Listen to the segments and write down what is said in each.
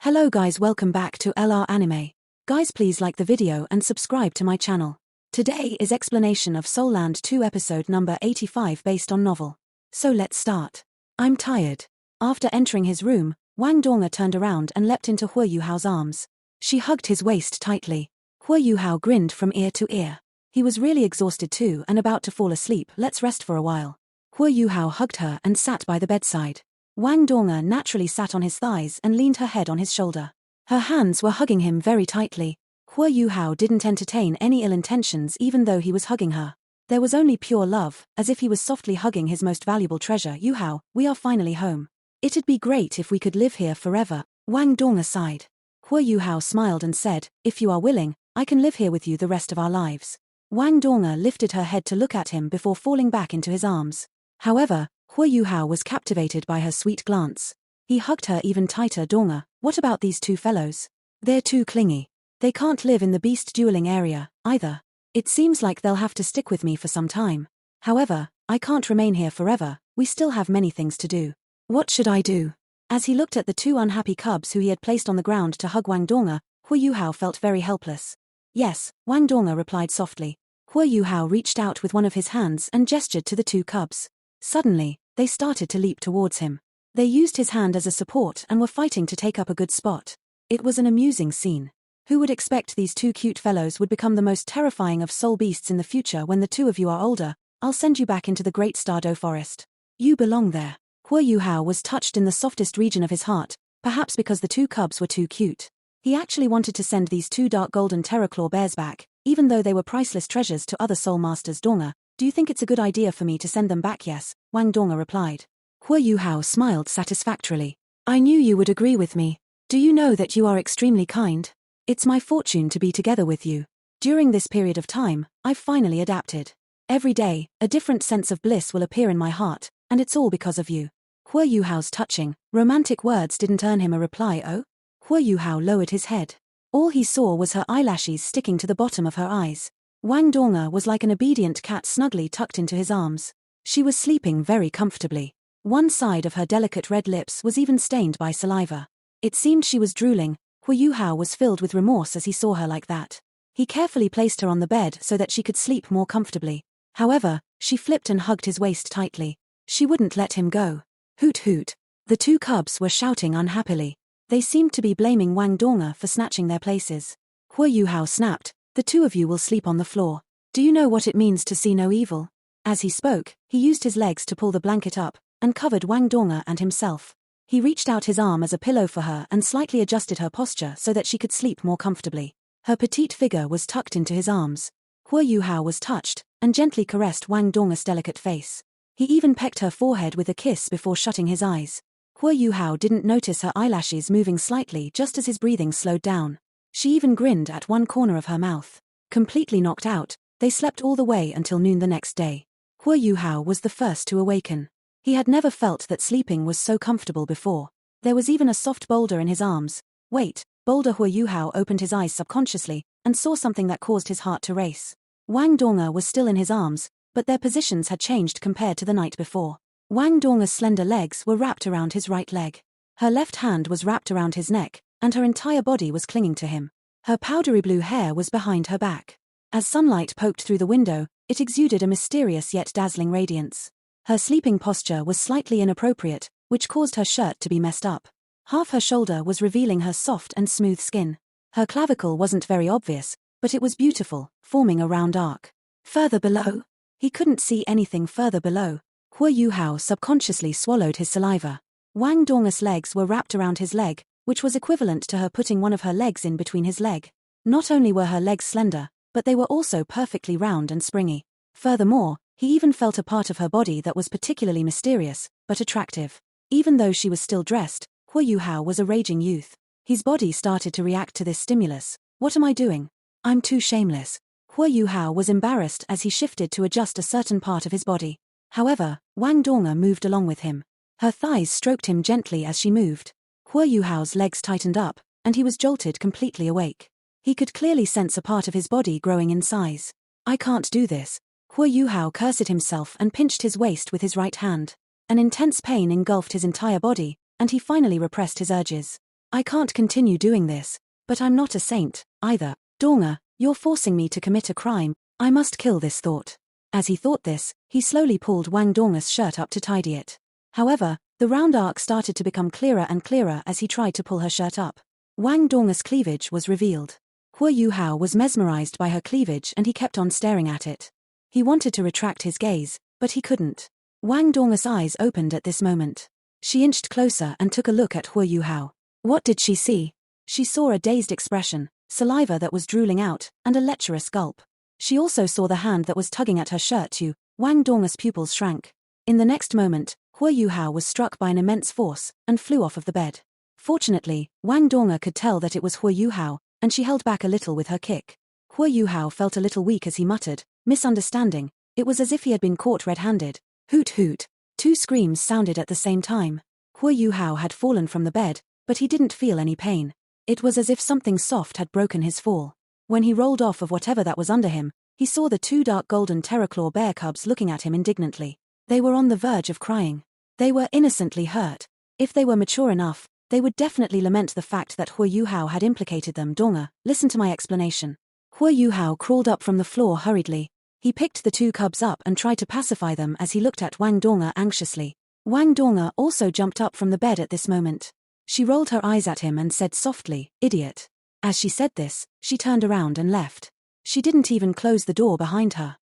Hello guys, welcome back to LR Anime. Guys, please like the video and subscribe to my channel. Today is explanation of Soul Land 2 episode number 85 based on novel. So let's start. I'm tired. After entering his room, Wang Donga turned around and leapt into Hua Yuhao's arms. She hugged his waist tightly. Hua Yuhao grinned from ear to ear. He was really exhausted too and about to fall asleep. Let's rest for a while. Hua Yuhao hugged her and sat by the bedside. Wang Donga naturally sat on his thighs and leaned her head on his shoulder. Her hands were hugging him very tightly. Hua Yuhao didn't entertain any ill intentions even though he was hugging her. There was only pure love, as if he was softly hugging his most valuable treasure. Yuhao, we are finally home. It'd be great if we could live here forever, Wang Donga sighed. Hua Yuhao smiled and said, if you are willing, I can live here with you the rest of our lives. Wang Donga lifted her head to look at him before falling back into his arms. However, Hua Yuhao was captivated by her sweet glance. He hugged her even tighter. Donga, what about these two fellows? They're too clingy. They can't live in the beast dueling area, either. It seems like they'll have to stick with me for some time. However, I can't remain here forever, we still have many things to do. What should I do? As he looked at the two unhappy cubs who he had placed on the ground to hug Wang Donga, Hua Yuhao felt very helpless. Yes, Wang Donga replied softly. Hua Yuhao reached out with one of his hands and gestured to the two cubs. Suddenly, they started to leap towards him. They used his hand as a support and were fighting to take up a good spot. It was an amusing scene. Who would expect these two cute fellows would become the most terrifying of soul beasts in the future? When the two of you are older, I'll send you back into the Great Stardow Forest. You belong there. Hua Yuhao was touched in the softest region of his heart, perhaps because the two cubs were too cute. He actually wanted to send these two dark golden terraclaw bears back, even though they were priceless treasures to other soul masters. Donga, do you think it's a good idea for me to send them back? Yes, Wang Donga replied. Hua Yuhao smiled satisfactorily. I knew you would agree with me. Do you know that you are extremely kind? It's my fortune to be together with you. During this period of time, I've finally adapted. Every day, a different sense of bliss will appear in my heart, and it's all because of you. Hua Yuhao's touching, romantic words didn't earn him a reply. Oh? Hua Yuhao lowered his head. All he saw was her eyelashes sticking to the bottom of her eyes. Wang Donga was like an obedient cat snugly tucked into his arms. She was sleeping very comfortably. One side of her delicate red lips was even stained by saliva. It seemed she was drooling. Hua Yuhao was filled with remorse as he saw her like that. He carefully placed her on the bed so that she could sleep more comfortably. However, she flipped and hugged his waist tightly. She wouldn't let him go. Hoot hoot. The two cubs were shouting unhappily. They seemed to be blaming Wang Donga for snatching their places. Hua Yuhao snapped, the two of you will sleep on the floor. Do you know what it means to see no evil? As he spoke, he used his legs to pull the blanket up, and covered Wang Donga and himself. He reached out his arm as a pillow for her and slightly adjusted her posture so that she could sleep more comfortably. Her petite figure was tucked into his arms. Hua Yuhao was touched, and gently caressed Wang Donga's delicate face. He even pecked her forehead with a kiss before shutting his eyes. Hua Yuhao didn't notice her eyelashes moving slightly just as his breathing slowed down. She even grinned at one corner of her mouth. Completely knocked out, they slept all the way until noon the next day. Hua Yuhao was the first to awaken. He had never felt that sleeping was so comfortable before. There was even a soft boulder in his arms. Wait, boulder. Hua Yuhao opened his eyes subconsciously, and saw something that caused his heart to race. Wang Donga was still in his arms, but their positions had changed compared to the night before. Wang Donga's slender legs were wrapped around his right leg. Her left hand was wrapped around his neck, and her entire body was clinging to him. Her powdery blue hair was behind her back. As sunlight poked through the window, it exuded a mysterious yet dazzling radiance. Her sleeping posture was slightly inappropriate, which caused her shirt to be messed up. Half her shoulder was revealing her soft and smooth skin. Her clavicle wasn't very obvious, but it was beautiful, forming a round arc. Further below? He couldn't see anything further below. Hua Yuhao subconsciously swallowed his saliva. Wang Donga's legs were wrapped around his leg, which was equivalent to her putting one of her legs in between his leg. Not only were her legs slender, but they were also perfectly round and springy. Furthermore, he even felt a part of her body that was particularly mysterious, but attractive. Even though she was still dressed, Hua Yuhao was a raging youth. His body started to react to this stimulus. What am I doing? I'm too shameless. Hua Yuhao was embarrassed as he shifted to adjust a certain part of his body. However, Wang Donga moved along with him. Her thighs stroked him gently as she moved. Hua Yuhao's legs tightened up, and he was jolted completely awake. He could clearly sense a part of his body growing in size. I can't do this. Hua Yuhao cursed himself and pinched his waist with his right hand. An intense pain engulfed his entire body, and he finally repressed his urges. I can't continue doing this, but I'm not a saint, either. Donga, you're forcing me to commit a crime, I must kill this thought. As he thought this, he slowly pulled Wang Donga's shirt up to tidy it. However, the round arc started to become clearer and clearer as he tried to pull her shirt up. Wang Donga's cleavage was revealed. Hua Yuhao was mesmerized by her cleavage and he kept on staring at it. He wanted to retract his gaze, but he couldn't. Wang Donga's eyes opened at this moment. She inched closer and took a look at Hua Yuhao. What did she see? She saw a dazed expression, saliva that was drooling out, and a lecherous gulp. She also saw the hand that was tugging at her shirt too. Wang Donga's pupils shrank. In the next moment, Hua Yuhao was struck by an immense force, and flew off of the bed. Fortunately, Wang Donga could tell that it was Hua Yuhao, and she held back a little with her kick. Hua Yuhao felt a little weak as he muttered, misunderstanding. It was as if he had been caught red-handed. Hoot hoot. Two screams sounded at the same time. Hua Yuhao had fallen from the bed, but he didn't feel any pain. It was as if something soft had broken his fall. When he rolled off of whatever that was under him, he saw the two dark golden terraclaw bear cubs looking at him indignantly. They were on the verge of crying. They were innocently hurt. If they were mature enough, they would definitely lament the fact that Hua Yuhao had implicated them. Donga, listen to my explanation. Hua Yuhao crawled up from the floor hurriedly. He picked the two cubs up and tried to pacify them as he looked at Wang Donga anxiously. Wang Donga also jumped up from the bed at this moment. She rolled her eyes at him and said softly, "Idiot." As she said this, she turned around and left. She didn't even close the door behind her.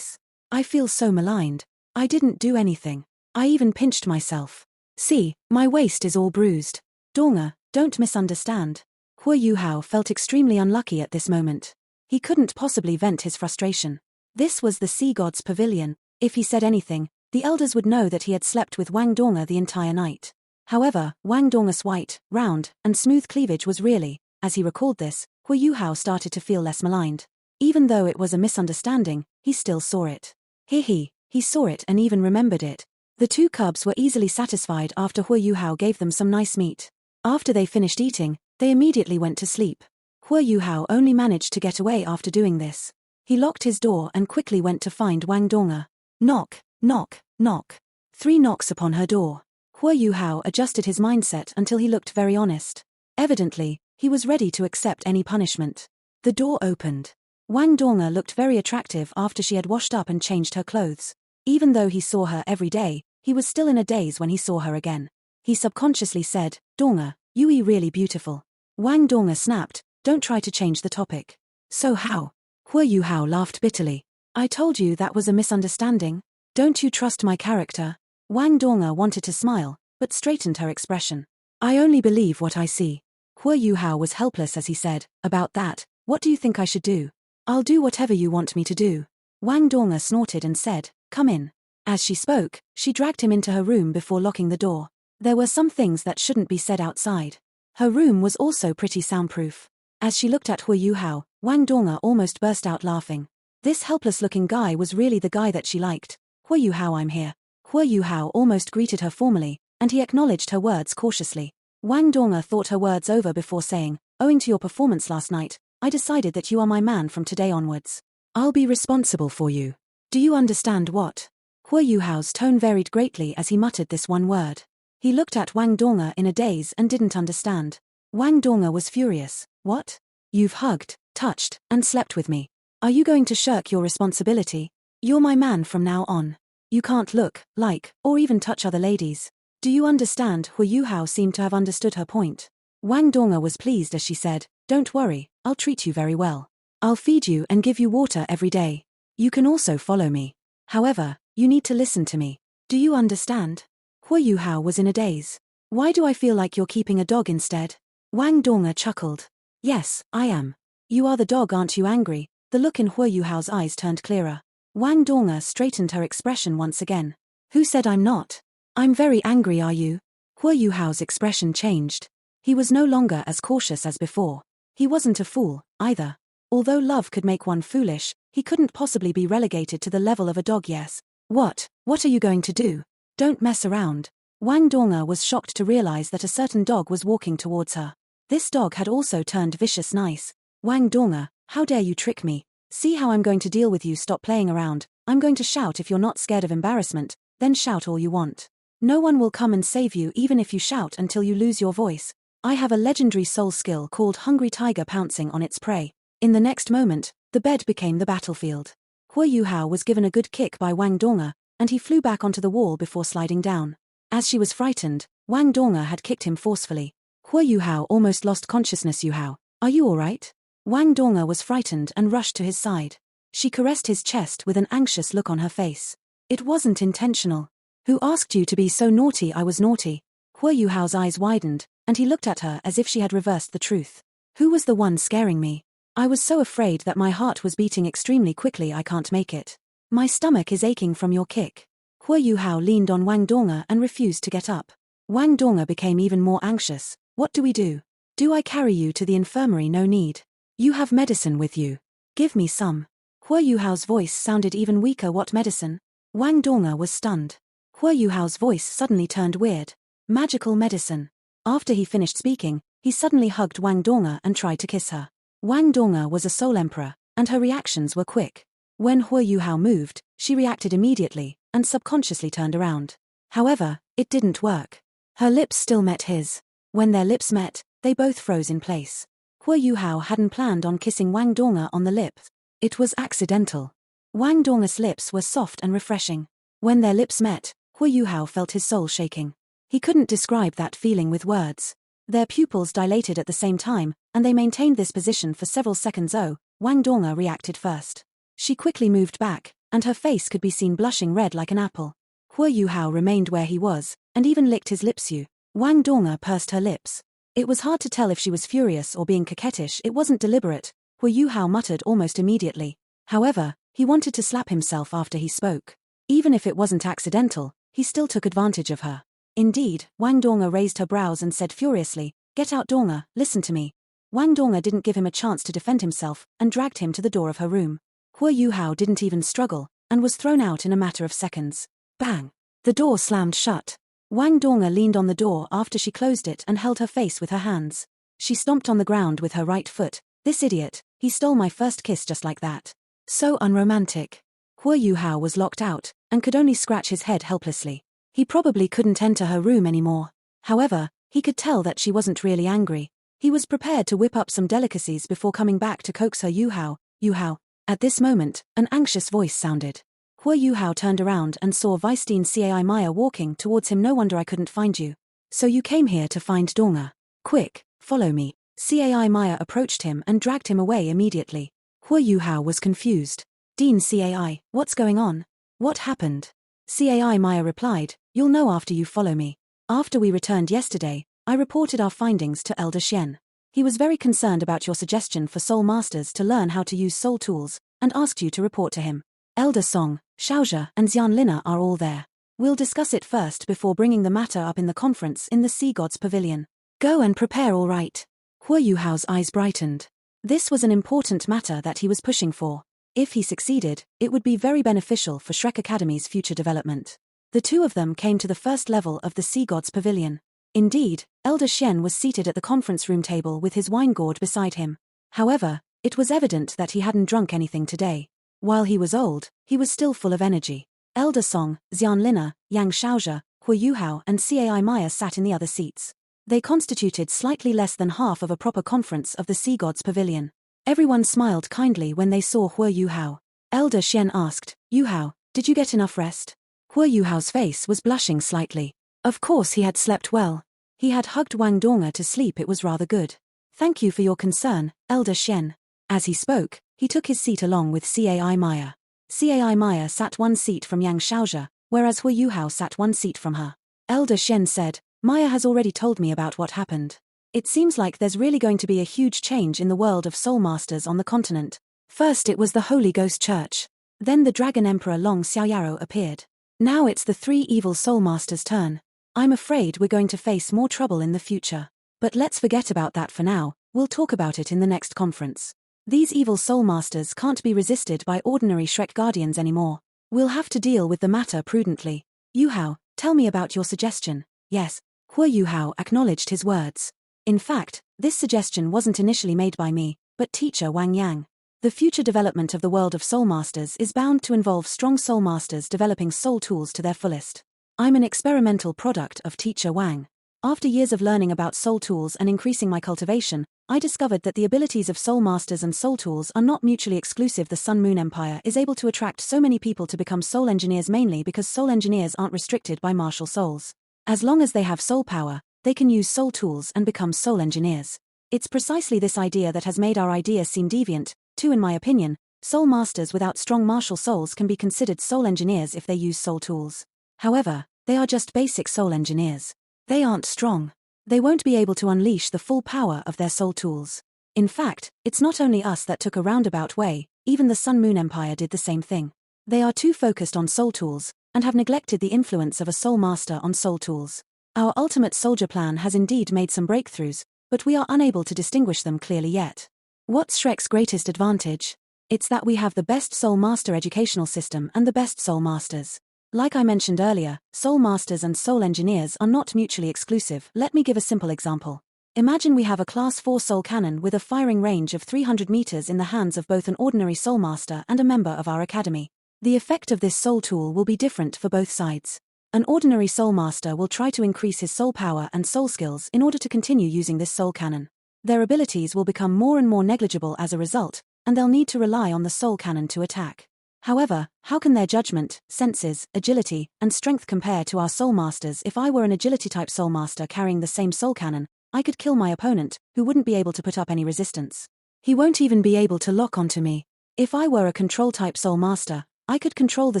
I feel so maligned. I didn't do anything. I even pinched myself. See, my waist is all bruised. Donga, don't misunderstand. Hua Yuhao felt extremely unlucky at this moment. He couldn't possibly vent his frustration. This was the sea god's pavilion. If he said anything, the elders would know that he had slept with Wang Donga the entire night. However, Wang Donga's white, round, and smooth cleavage was really, as he recalled this, Hua Yuhao started to feel less maligned. Even though it was a misunderstanding, he still saw it. He saw it and even remembered it. The two cubs were easily satisfied after Hua Yuhao gave them some nice meat. After they finished eating, they immediately went to sleep. Hua Yuhao only managed to get away after doing this. He locked his door and quickly went to find Wang Donga. Knock, knock, knock. 3 knocks upon her door. Hua Yuhao adjusted his mindset until he looked very honest. Evidently, he was ready to accept any punishment. The door opened. Wang Donga looked very attractive after she had washed up and changed her clothes. Even though he saw her every day, he was still in a daze when he saw her again. He subconsciously said, "Donga, you are really beautiful." Wang Donga snapped, "Don't try to change the topic." "So how?" Hua Yuhao laughed bitterly. "I told you that was a misunderstanding. Don't you trust my character?" Wang Donga wanted to smile, but straightened her expression. "I only believe what I see." Hua Yuhao was helpless as he said, "About that, what do you think I should do?" "I'll do whatever you want me to do." Wang Donga snorted and said, "Come in." As she spoke, she dragged him into her room before locking the door. There were some things that shouldn't be said outside. Her room was also pretty soundproof. As she looked at Hua Yuhao, Wang Donga almost burst out laughing. This helpless-looking guy was really the guy that she liked. "Hua Yuhao, I'm here." Hua Yuhao almost greeted her formally, and he acknowledged her words cautiously. Wang Donga thought her words over before saying, "Owing to your performance last night, I decided that you are my man from today onwards. I'll be responsible for you. Do you understand what?" Hua Yuhao's tone varied greatly as he muttered this one word. He looked at Wang Donga in a daze and didn't understand. Wang Donga was furious. "What? You've hugged, touched, and slept with me. Are you going to shirk your responsibility? You're my man from now on. You can't look, like, or even touch other ladies. Do you understand?" Hua Yuhao seemed to have understood her point. Wang Donga was pleased as she said, "Don't worry, I'll treat you very well. I'll feed you and give you water every day. You can also follow me. However, you need to listen to me. Do you understand?" Hua Yuhao was in a daze. "Why do I feel like you're keeping a dog instead?" Wang Donga chuckled. "Yes, I am. You are the dog, aren't you angry?" The look in Hua Yuhao's eyes turned clearer. Wang Donga straightened her expression once again. "Who said I'm not? I'm very angry, are you?" Hua Yuhao's expression changed. He was no longer as cautious as before. He wasn't a fool, either. Although love could make one foolish, he couldn't possibly be relegated to the level of a dog. "Yes. What are you going to do? Don't mess around." Wang Donga was shocked to realize that a certain dog was walking towards her. This dog had also turned vicious nice. "Wang Donga, how dare you trick me? See how I'm going to deal with you. Stop playing around. I'm going to shout. If you're not scared of embarrassment, then shout all you want. No one will come and save you even if you shout until you lose your voice. I have a legendary soul skill called Hungry Tiger pouncing on its prey. In the next moment, the bed became the battlefield. Hua Yuhao was given a good kick by Wang Donga, and he flew back onto the wall before sliding down. As she was frightened, Wang Donga had kicked him forcefully. Hua Yuhao almost lost consciousness. Yuhao, are you alright? Wang Donga was frightened and rushed to his side. She caressed his chest with an anxious look on her face. It wasn't intentional. Who asked you to be so naughty? I was naughty. Hua Yuhao's eyes widened, and he looked at her as if she had reversed the truth. Who was the one scaring me? I was so afraid that my heart was beating extremely quickly. I can't make it. My stomach is aching from your kick. Hua Yuhao leaned on Wang Donga and refused to get up. Wang Donga became even more anxious. What do we do? Do I carry you to the infirmary? No need. You have medicine with you. Give me some. Hua Yuhao's voice sounded even weaker. What medicine? Wang Donga was stunned. Hua Yuhao's voice suddenly turned weird. Magical medicine. After he finished speaking, he suddenly hugged Wang Donga and tried to kiss her. Wang Donga was a soul emperor, and her reactions were quick. When Hua Yuhao moved, she reacted immediately, and subconsciously turned around. However, it didn't work. Her lips still met his. When their lips met, they both froze in place. Hua Yuhao hadn't planned on kissing Wang Donga on the lips. It was accidental. Wang Donga's lips were soft and refreshing. When their lips met, Hua Yuhao felt his soul shaking. He couldn't describe that feeling with words. Their pupils dilated at the same time, and they maintained this position for several seconds. Oh, Wang Donga reacted first. She quickly moved back, and her face could be seen blushing red like an apple. Hua Yuhao remained where he was, and even licked his lips. Wang Donga pursed her lips. It was hard to tell if she was furious or being coquettish. It wasn't deliberate, Hua Yuhao muttered almost immediately. However, he wanted to slap himself after he spoke. Even if it wasn't accidental, he still took advantage of her. Indeed, Wang Donga raised her brows and said furiously, "Get out, Donga, listen to me." Wang Donga didn't give him a chance to defend himself and dragged him to the door of her room. Hua Yuhao didn't even struggle, and was thrown out in a matter of seconds. Bang! The door slammed shut. Wang Donga leaned on the door after she closed it and held her face with her hands. She stomped on the ground with her right foot. This idiot, he stole my first kiss just like that. So unromantic. Hua Yuhao was locked out, and could only scratch his head helplessly. He probably couldn't enter her room anymore. However, he could tell that she wasn't really angry. He was prepared to whip up some delicacies before coming back to coax her. Yuhao, Yuhao. At this moment, an anxious voice sounded. Hua Yuhao turned around and saw Vice-Dean Cai Maya walking towards him. No wonder I couldn't find you. So you came here to find Donga. Quick, follow me. Cai Maya approached him and dragged him away immediately. Hua Yuhao was confused. Dean Cai, what's going on? What happened? Cai Maya replied, you'll know after you follow me. After we returned yesterday, I reported our findings to Elder Xian. He was very concerned about your suggestion for Soul Masters to learn how to use soul tools, and asked you to report to him. Elder Song, Xiaozhe, and Xianlina are all there. We'll discuss it first before bringing the matter up in the conference in the Sea Gods Pavilion. Go and prepare. All right. Hua Yuhao's eyes brightened. This was an important matter that he was pushing for. If he succeeded, it would be very beneficial for Shrek Academy's future development. The two of them came to the first level of the Sea Gods Pavilion. Indeed, Elder Xian was seated at the conference room table with his wine gourd beside him. However, it was evident that he hadn't drunk anything today. While he was old, he was still full of energy. Elder Song, Xianlina, Yang Xiaozhe, Hua Yuhao and Cai Maya sat in the other seats. They constituted slightly less than half of a proper conference of the Sea Gods Pavilion. Everyone smiled kindly when they saw Hua Yuhao. Elder Xian asked, Yuhao, did you get enough rest? Hua Yuhao's face was blushing slightly. Of course he had slept well. He had hugged Wang Donga to sleep. It was rather good. Thank you for your concern, Elder Xian. As he spoke, he took his seat along with Cai Maya. Cai Maya sat one seat from Yang Xiaozhe, whereas Hua Yuhao sat one seat from her. Elder Xian said, Maya has already told me about what happened. It seems like there's really going to be a huge change in the world of Soul Masters on the continent. First it was the Holy Ghost Church. Then the Dragon Emperor Long Xiaoyaro appeared. Now it's the three evil Soul Masters' turn. I'm afraid we're going to face more trouble in the future. But let's forget about that for now. We'll talk about it in the next conference. These evil Soul Masters can't be resisted by ordinary Shrek Guardians anymore. We'll have to deal with the matter prudently. Yuhao, tell me about your suggestion. Yes. Hua Yuhao acknowledged his words. In fact, this suggestion wasn't initially made by me, but teacher Wang Yang. The future development of the world of Soul Masters is bound to involve strong Soul Masters developing soul tools to their fullest. I'm an experimental product of teacher Wang. After years of learning about soul tools and increasing my cultivation, I discovered that the abilities of soul masters and soul tools are not mutually exclusive. The Sun Moon Empire is able to attract so many people to become soul engineers mainly because soul engineers aren't restricted by martial souls. As long as they have soul power, they can use soul tools and become soul engineers. It's precisely this idea that has made our idea seem deviant, too. In my opinion, soul masters without strong martial souls can be considered soul engineers if they use soul tools. However, they are just basic soul engineers. They aren't strong. They won't be able to unleash the full power of their soul tools. In fact, it's not only us that took a roundabout way, even the Sun Moon Empire did the same thing. They are too focused on soul tools, and have neglected the influence of a soul master on soul tools. Our ultimate soldier plan has indeed made some breakthroughs, but we are unable to distinguish them clearly yet. What's Shrek's greatest advantage? It's that we have the best soul master educational system and the best soul masters. Like I mentioned earlier, soul masters and soul engineers are not mutually exclusive. Let me give a simple example. Imagine we have a Class 4 soul cannon with a firing range of 300 meters in the hands of both an ordinary soul master and a member of our academy. The effect of this soul tool will be different for both sides. An ordinary soul master will try to increase his soul power and soul skills in order to continue using this soul cannon. Their abilities will become more and more negligible as a result, and they'll need to rely on the soul cannon to attack. However, how can their judgment, senses, agility, and strength compare to our soul masters? If I were an agility-type soul master carrying the same soul cannon, I could kill my opponent, who wouldn't be able to put up any resistance. He won't even be able to lock onto me. If I were a control-type soul master, I could control the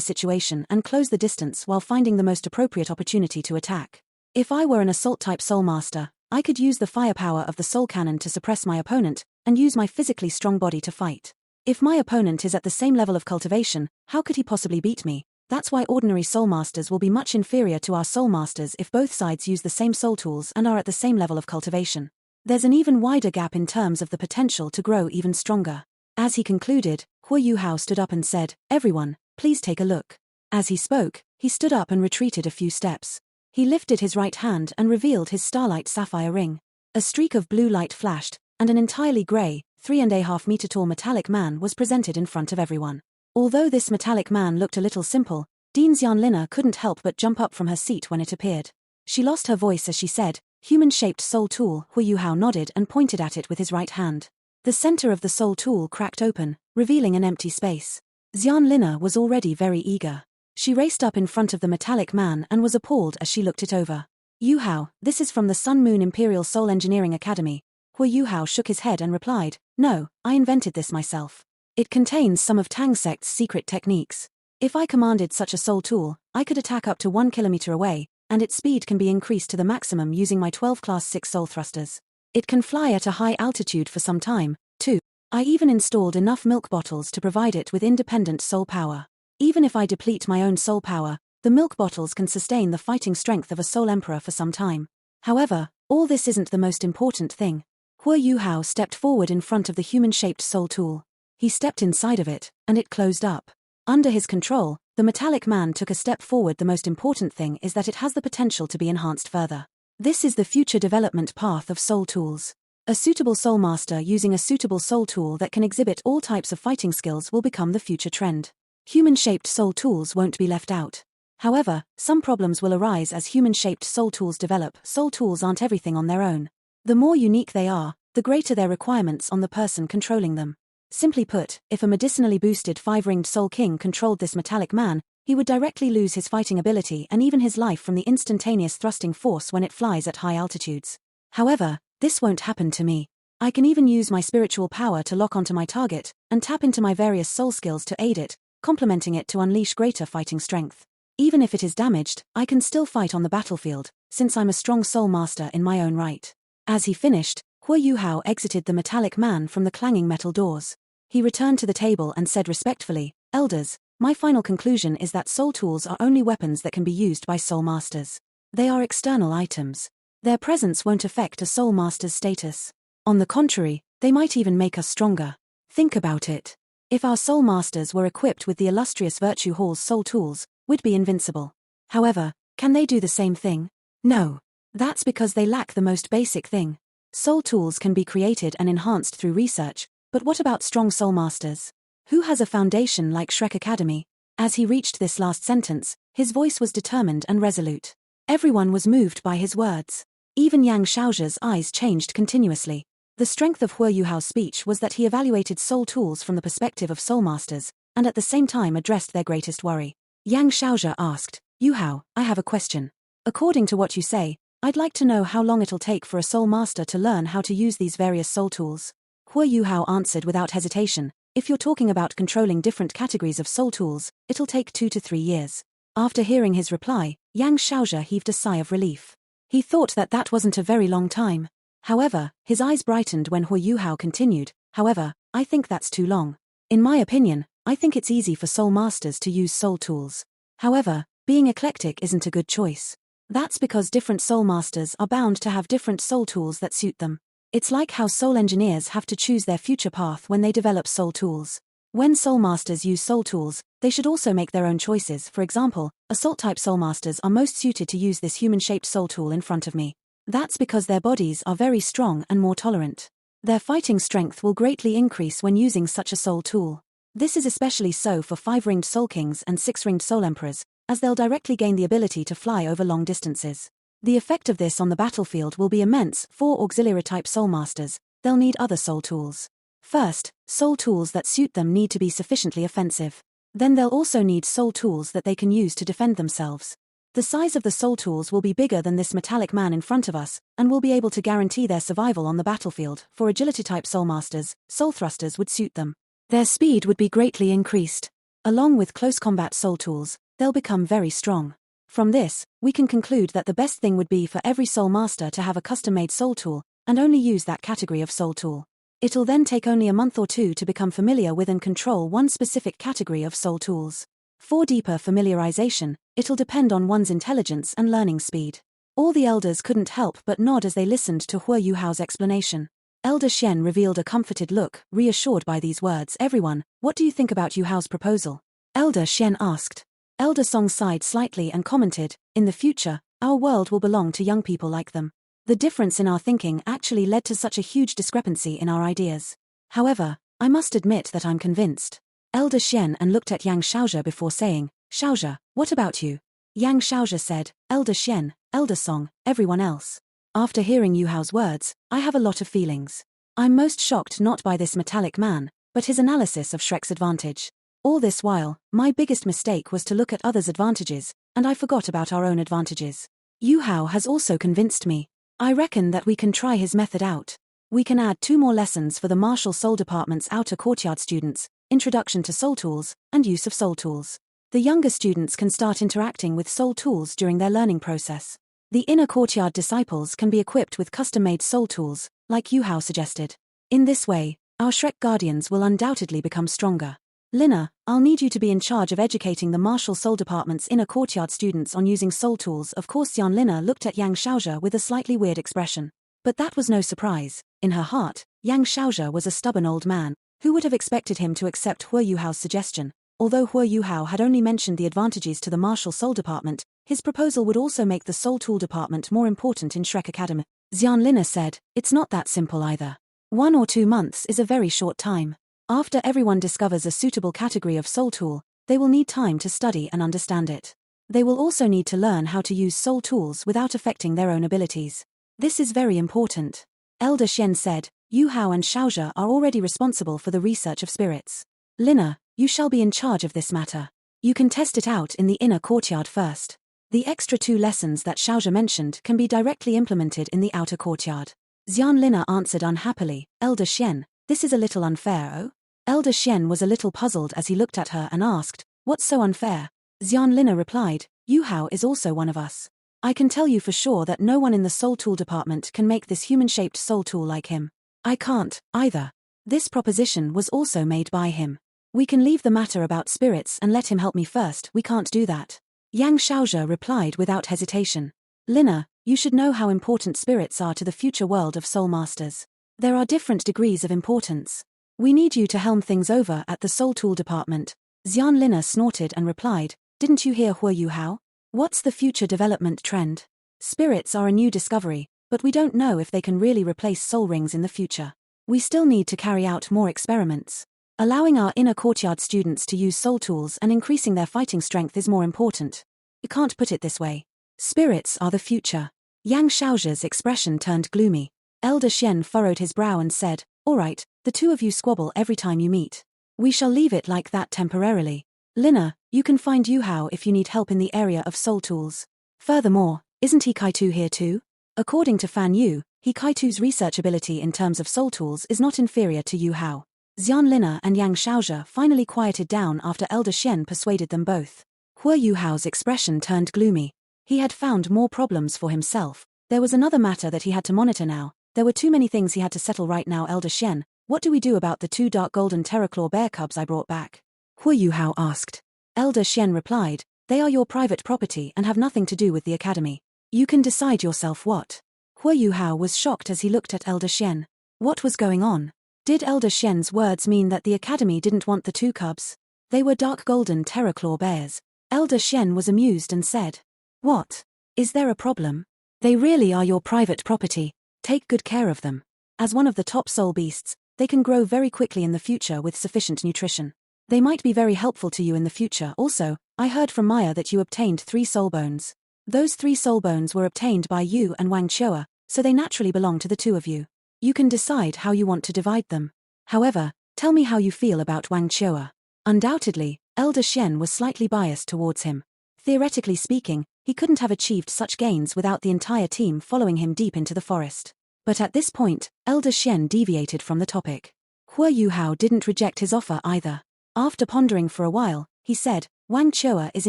situation and close the distance while finding the most appropriate opportunity to attack. If I were an assault-type soul master, I could use the firepower of the soul cannon to suppress my opponent, and use my physically strong body to fight. If my opponent is at the same level of cultivation, how could he possibly beat me? That's why ordinary soul masters will be much inferior to our soul masters if both sides use the same soul tools and are at the same level of cultivation. There's an even wider gap in terms of the potential to grow even stronger. As he concluded, Hu Yuhao stood up and said, "Everyone, please take a look." As he spoke, he stood up and retreated a few steps. He lifted his right hand and revealed his starlight sapphire ring. A streak of blue light flashed, and an entirely grey, 3.5 meter tall metallic man was presented in front of everyone. Although this metallic man looked a little simple, Dean Xianlina couldn't help but jump up from her seat when it appeared. She lost her voice as she said, "Human-shaped soul tool." Hu Yuhao nodded and pointed at it with his right hand. The center of the soul tool cracked open, revealing an empty space. Xianlina was already very eager. She raced up in front of the metallic man and was appalled as she looked it over. "Yuhao, this is from the Sun Moon Imperial Soul Engineering Academy." Hu Yuhao shook his head and replied, "No, I invented this myself. It contains some of Tang Sect's secret techniques. If I commanded such a soul tool, I could attack up to 1 kilometer away, and its speed can be increased to the maximum using my 12 Class 6 soul thrusters. It can fly at a high altitude for some time, too. I even installed enough milk bottles to provide it with independent soul power. Even if I deplete my own soul power, the milk bottles can sustain the fighting strength of a soul emperor for some time. However, all this isn't the most important thing." Hu Yuhao stepped forward in front of the human-shaped soul tool. He stepped inside of it, and it closed up. Under his control, the metallic man took a step forward. The most important thing is that it has the potential to be enhanced further. This is the future development path of soul tools. A suitable soul master using a suitable soul tool that can exhibit all types of fighting skills will become the future trend. Human-shaped soul tools won't be left out. However, some problems will arise as human-shaped soul tools develop. Soul tools aren't everything on their own. The more unique they are, the greater their requirements on the person controlling them. Simply put, if a medicinally boosted 5-ringed Soul King controlled this metallic man, he would directly lose his fighting ability and even his life from the instantaneous thrusting force when it flies at high altitudes. However, this won't happen to me. I can even use my spiritual power to lock onto my target, and tap into my various soul skills to aid it, complementing it to unleash greater fighting strength. Even if it is damaged, I can still fight on the battlefield, since I'm a strong soul master in my own right. As he finished, Hu Yuhao exited the metallic man from the clanging metal doors. He returned to the table and said respectfully, "Elders, my final conclusion is that soul tools are only weapons that can be used by soul masters. They are external items. Their presence won't affect a soul master's status. On the contrary, they might even make us stronger. Think about it. If our soul masters were equipped with the illustrious Virtue Hall's soul tools, we'd be invincible. However, can they do the same thing? No. That's because they lack the most basic thing. Soul tools can be created and enhanced through research, but what about strong soul masters? Who has a foundation like Shrek Academy?" As he reached this last sentence, his voice was determined and resolute. Everyone was moved by his words. Even Yang Shaojia's eyes changed continuously. The strength of Hua Yuhao's speech was that he evaluated soul tools from the perspective of soul masters, and at the same time addressed their greatest worry. Yang Shaojia asked, Yuhao, I have a question. According to what you say, I'd like to know how long it'll take for a soul master to learn how to use these various soul tools. Hua Yuhao answered without hesitation, if you're talking about controlling different categories of soul tools, it'll take 2 to 3 years. After hearing his reply, Yang Shaojia heaved a sigh of relief. He thought that that wasn't a very long time. However, his eyes brightened when Hua Yuhao continued, however, I think that's too long. In my opinion, I think it's easy for soul masters to use soul tools. However, being eclectic isn't a good choice. That's because different soul masters are bound to have different soul tools that suit them. It's like how soul engineers have to choose their future path when they develop soul tools. When soul masters use soul tools, they should also make their own choices. For example, assault-type soul masters are most suited to use this human-shaped soul tool in front of me. That's because their bodies are very strong and more tolerant. Their fighting strength will greatly increase when using such a soul tool. This is especially so for 5-ringed soul kings and 6-ringed soul emperors, as they'll directly gain the ability to fly over long distances. The effect of this on the battlefield will be immense. For auxiliary-type soul masters, they'll need other soul tools. First, soul tools that suit them need to be sufficiently offensive. Then they'll also need soul tools that they can use to defend themselves. The size of the soul tools will be bigger than this metallic man in front of us, and will be able to guarantee their survival on the battlefield. For agility-type soul masters, soul thrusters would suit them. Their speed would be greatly increased. Along with close combat soul tools, they'll become very strong. From this, we can conclude that the best thing would be for every soul master to have a custom-made soul tool, and only use that category of soul tool. It'll then take only a month or 2 to become familiar with and control one specific category of soul tools. For deeper familiarization, it'll depend on one's intelligence and learning speed. All the elders couldn't help but nod as they listened to Hua Yuhao's explanation. Elder Xian revealed a comforted look, reassured by these words. Everyone, what do you think about Yuhao's proposal? Elder Xian asked. Elder Song sighed slightly and commented, in the future, our world will belong to young people like them. The difference in our thinking actually led to such a huge discrepancy in our ideas. However, I must admit that I'm convinced. Elder Xian and looked at Yang Shaojia before saying, Shaojia, what about you? Yang Shaojia said, Elder Xian, Elder Song, everyone else. After hearing Yuhao's words, I have a lot of feelings. I'm most shocked not by this metallic man, but his analysis of Shrek's advantage. All this while, my biggest mistake was to look at others' advantages, and I forgot about our own advantages. Yuhao has also convinced me. I reckon that we can try his method out. We can add 2 more lessons for the Martial Soul Department's outer courtyard students, Introduction to Soul Tools, and Use of Soul Tools. The younger students can start interacting with soul tools during their learning process. The inner courtyard disciples can be equipped with custom-made soul tools, like Yuhao suggested. In this way, our Shrek Guardians will undoubtedly become stronger. Lina, I'll need you to be in charge of educating the Martial Soul Department's inner courtyard students on using soul tools. Of course, Xian Lina looked at Yang Shaojia with a slightly weird expression. But that was no surprise. In her heart, Yang Shaojia was a stubborn old man. Who would have expected him to accept Hua Yuhao's suggestion? Although Hua Yuhao had only mentioned the advantages to the Martial Soul Department, his proposal would also make the Soul Tool Department more important in Shrek Academy. Xian Lina said, it's not that simple either. 1 or 2 months is a very short time. After everyone discovers a suitable category of soul tool, they will need time to study and understand it. They will also need to learn how to use soul tools without affecting their own abilities. This is very important. Elder Xian said, Yuhao and Shaojia are already responsible for the research of spirits. Lina, you shall be in charge of this matter. You can test it out in the inner courtyard first. The extra 2 lessons that Shaojia mentioned can be directly implemented in the outer courtyard. Xian Lina answered unhappily, Elder Xian, this is a little unfair, oh? Elder Xian was a little puzzled as he looked at her and asked, what's so unfair? Xian Lina replied, Yuhao is also one of us. I can tell you for sure that no one in the Soul Tool Department can make this human-shaped soul tool like him. I can't, either. This proposition was also made by him. We can leave the matter about spirits and let him help me first. We can't do that. Yang Shaojia replied without hesitation. Lina, you should know how important spirits are to the future world of soul masters. There are different degrees of importance. We need you to helm things over at the Soul Tool Department. Xian Lina snorted and replied, didn't you hear Hua Yuhao? What's the future development trend? Spirits are a new discovery, but we don't know if they can really replace soul rings in the future. We still need to carry out more experiments. Allowing our inner courtyard students to use soul tools and increasing their fighting strength is more important. You can't put it this way. Spirits are the future. Yang Shaojia's expression turned gloomy. Elder Shen furrowed his brow and said, "All right, the two of you squabble every time you meet. We shall leave it like that temporarily. Lina, you can find Yu Hao if you need help in the area of soul tools. Furthermore, isn't he Kaitu here too? According to Fan Yu, he Kaitu's research ability in terms of soul tools is not inferior to Yu Hao." Xian Lina and Yang Shaojia finally quieted down after Elder Shen persuaded them both. Hu Yu Hao's expression turned gloomy. He had found more problems for himself. There was another matter that he had to monitor now. There were too many things he had to settle right now. "Elder Shen, what do we do about the 2 dark golden terraclaw bear cubs I brought back?" Hu Yu Hao asked. Elder Shen replied, "They are your private property and have nothing to do with the academy. You can decide yourself what." Hu Yu Hao was shocked as he looked at Elder Shen. What was going on? Did Elder Shen's words mean that the academy didn't want the 2 cubs? They were dark golden terraclaw bears. Elder Shen was amused and said, "What? Is there a problem? They really are your private property. Take good care of them. As one of the top soul beasts, they can grow very quickly in the future with sufficient nutrition. They might be very helpful to you in the future. Also, I heard from Maya that you obtained 3 soul bones. Those 3 soul bones were obtained by you and Wang Chua, so they naturally belong to the 2 of you. You can decide how you want to divide them. However, tell me how you feel about Wang Chua." Undoubtedly, Elder Shen was slightly biased towards him. Theoretically speaking, he couldn't have achieved such gains without the entire team following him deep into the forest. But at this point, Elder Shen deviated from the topic. Hu Yu Hao didn't reject his offer either. After pondering for a while, he said, "Wang Chua is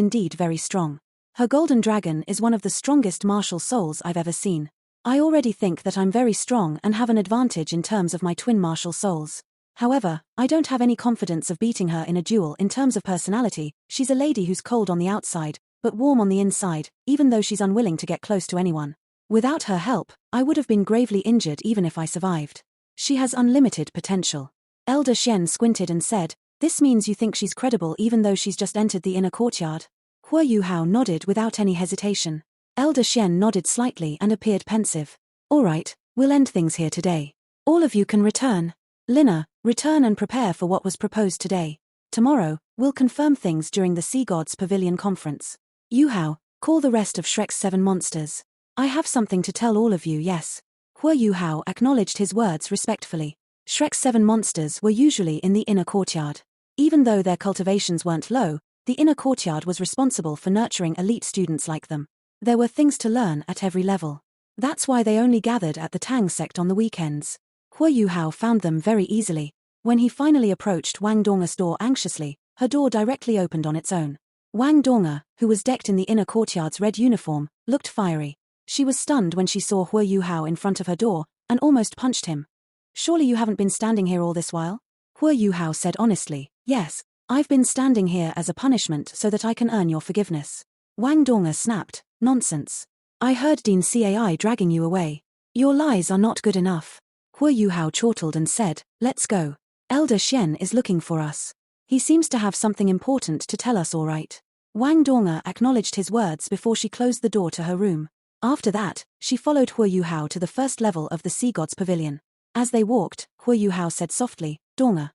indeed very strong. Her golden dragon is one of the strongest martial souls I've ever seen. I already think that I'm very strong and have an advantage in terms of my twin martial souls. However, I don't have any confidence of beating her in a duel. In terms of personality, she's a lady who's cold on the outside, but warm on the inside, even though she's unwilling to get close to anyone. Without her help, I would have been gravely injured even if I survived. She has unlimited potential." Elder Shen squinted and said, "This means you think she's credible even though she's just entered the inner courtyard?" Hu Yu Hao nodded without any hesitation. Elder Shen nodded slightly and appeared pensive. "All right, we'll end things here today. All of you can return. Lina, return and prepare for what was proposed today. Tomorrow, we'll confirm things during the Sea Gods Pavilion Conference. Yu Hao, call the rest of Shrek's 7 monsters. I have something to tell all of you." "Yes." Hu Yu Hao acknowledged his words respectfully. Shrek's 7 monsters were usually in the inner courtyard. Even though their cultivations weren't low, the inner courtyard was responsible for nurturing elite students like them. There were things to learn at every level. That's why they only gathered at the Tang sect on the weekends. Hu Yu Hao found them very easily. When he finally approached Wang Donga's door anxiously, her door directly opened on its own. Wang Donga, who was decked in the inner courtyard's red uniform, looked fiery. She was stunned when she saw Hu Yu Hao in front of her door, and almost punched him. "Surely you haven't been standing here all this while?" Hu Yu Hao said honestly. "Yes, I've been standing here as a punishment so that I can earn your forgiveness." Wang Donga snapped, "Nonsense. I heard Dean Cai dragging you away. Your lies are not good enough." Hu Yu Hao chortled and said, "Let's go. Elder Shen is looking for us. He seems to have something important to tell us, all right." Wang Donga acknowledged his words before she closed the door to her room. After that, she followed Hu Yu Hao to the first level of the Sea Gods Pavilion. As they walked, Hu Yu Hao said softly, "Donga.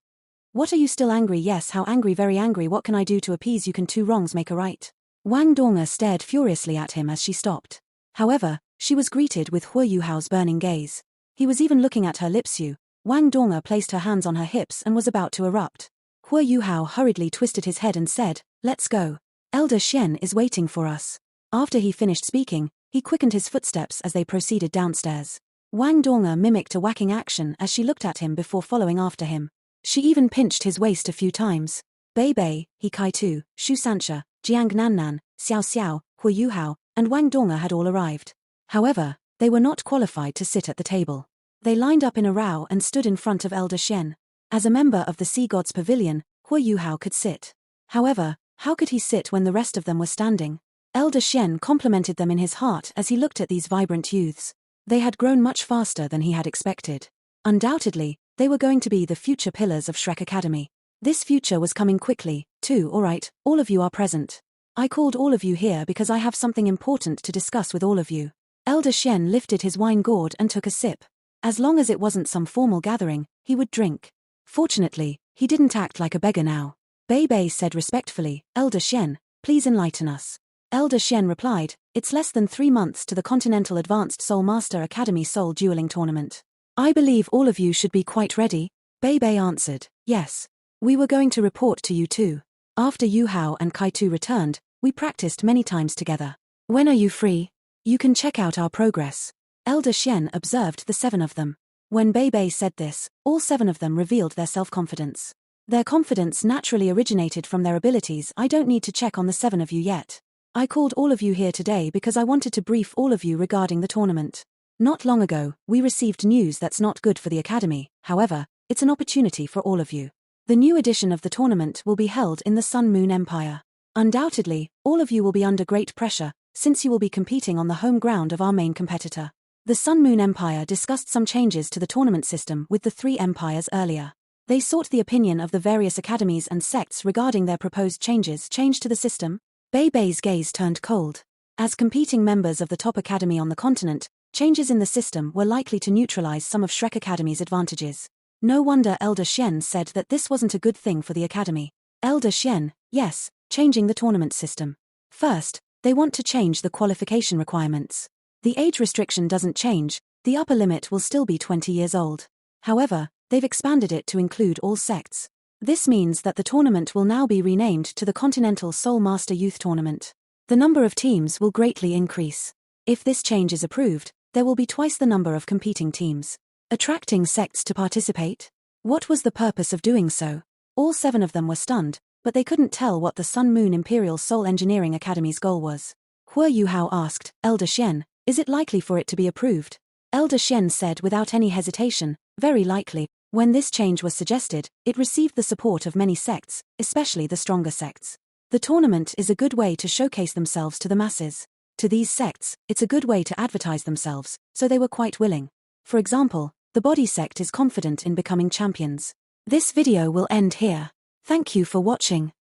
What are you still angry?" "Yes, how angry, very angry. What can I do to appease you? Can 2 wrongs make a right?" Wang Donga stared furiously at him as she stopped. However, she was greeted with Hu Yu Hao's burning gaze. He was even looking at her lips. Wang Donga placed her hands on her hips and was about to erupt. Hu Yu Hao hurriedly twisted his head and said, "Let's go. Elder Shen is waiting for us." After he finished speaking, he quickened his footsteps as they proceeded downstairs. Wang Donga mimicked a whacking action as she looked at him before following after him. She even pinched his waist a few times. Bei Bei, He Kai-tu, Shu Sancha, Jiang Nannan, Xiao Xiao, Hu Yu Hao, and Wang Donga had all arrived. However, they were not qualified to sit at the table. They lined up in a row and stood in front of Elder Shen. As a member of the Sea Gods Pavilion, Hu Yu Hao could sit. However, how could he sit when the rest of them were standing? Elder Shen complimented them in his heart as he looked at these vibrant youths. They had grown much faster than he had expected. Undoubtedly, they were going to be the future pillars of Shrek Academy. This future was coming quickly, too. "All right, all of you are present. I called all of you here because I have something important to discuss with all of you." Elder Shen lifted his wine gourd and took a sip. As long as it wasn't some formal gathering, he would drink. Fortunately, he didn't act like a beggar now. Bei Bei said respectfully, "Elder Shen, please enlighten us." Elder Shen replied, It's less than 3 months to the Continental Advanced Soul Master Academy Soul Dueling Tournament. I believe all of you should be quite ready. Bei answered. Yes. We were going to report to you too. After Yu Hao and Kaitu returned, we practiced many times together. When are you free? You can check out our progress. Elder Xian observed the 7 of them. When Bei said this, all 7 of them revealed their self-confidence. Their confidence naturally originated from their abilities. I don't need to check on the 7 of you yet. I called all of you here today because I wanted to brief all of you regarding the tournament. Not long ago, we received news that's not good for the Academy. However, it's an opportunity for all of you. The new edition of the tournament will be held in the Sun Moon Empire. Undoubtedly, all of you will be under great pressure, since you will be competing on the home ground of our main competitor. The Sun Moon Empire discussed some changes to the tournament system with the 3 empires earlier. They sought the opinion of the various academies and sects regarding their proposed changes to the system. Bei's gaze turned cold. As competing members of the top academy on the continent, changes in the system were likely to neutralize some of Shrek Academy's advantages. No wonder Elder Xian said that this wasn't a good thing for the academy. Elder Xian, yes, changing the tournament system. First, they want to change the qualification requirements. The age restriction doesn't change, the upper limit will still be 20 years old. However, they've expanded it to include all sects. This means that the tournament will now be renamed to the Continental Soul Master Youth Tournament. The number of teams will greatly increase. If this change is approved, there will be twice the number of competing teams. Attracting sects to participate? What was the purpose of doing so? All 7 of them were stunned, but they couldn't tell what the Sun Moon Imperial Soul Engineering Academy's goal was. Hua Yuhao asked, Elder Xian, is it likely for it to be approved? Elder Xian said without any hesitation, very likely. When this change was suggested, it received the support of many sects, especially the stronger sects. The tournament is a good way to showcase themselves to the masses. To these sects, it's a good way to advertise themselves, so they were quite willing. For example, the body sect is confident in becoming champions. This video will end here. Thank you for watching.